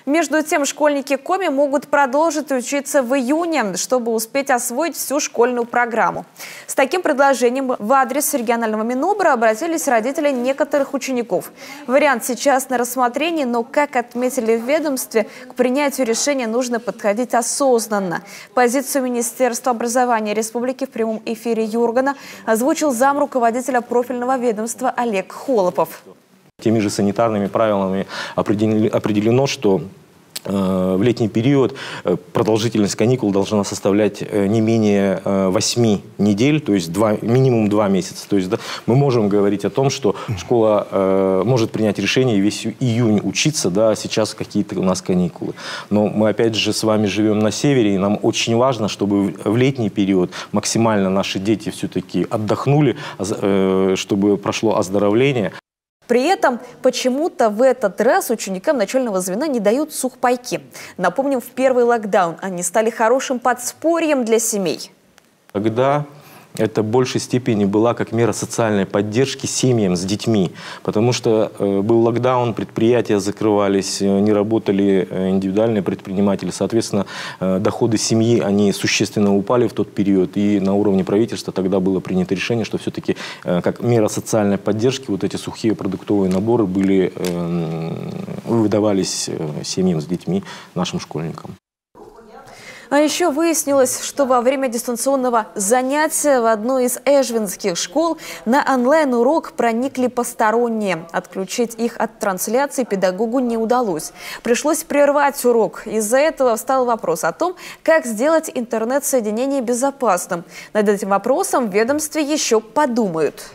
Между тем, школьники Коми могут продолжить учиться в июне, чтобы успеть освоить всю школьную программу. С таким предложением в адрес регионального Минобра обратились родители некоторых учеников. Вариант сейчас на рассмотрении, но, как отметили в ведомстве, к принятию решения нужно подходить осознанно. Позицию Министерства образования Республики в прямом эфире Юргана озвучил зам руководителя профильного ведомства Олег Холопов. Теми же санитарными правилами определено, что в летний период продолжительность каникул должна составлять не менее 8 недель, то есть минимум 2 месяца. То есть мы можем говорить о том, что школа может принять решение весь июнь учиться, сейчас какие-то у нас каникулы. Но мы опять же с вами живем на севере, и нам очень важно, чтобы в летний период максимально наши дети все-таки отдохнули, чтобы прошло оздоровление. При этом почему-то в этот раз ученикам начального звена не дают сухпайки. Напомним, в первый локдаун они стали хорошим подспорьем для семей. Когда это в большей степени была как мера социальной поддержки семьям с детьми. Потому что был локдаун, предприятия закрывались, не работали индивидуальные предприниматели. Соответственно, доходы семьи, они существенно упали в тот период. И на уровне правительства тогда было принято решение, что все-таки как мера социальной поддержки вот эти сухие продуктовые наборы выдавались семьям с детьми, нашим школьникам. А еще выяснилось, что во время дистанционного занятия в одной из эжвинских школ на онлайн-урок проникли посторонние. Отключить их от трансляции педагогу не удалось. Пришлось прервать урок. Из-за этого встал вопрос о том, как сделать интернет-соединение безопасным. Над этим вопросом в ведомстве еще подумают.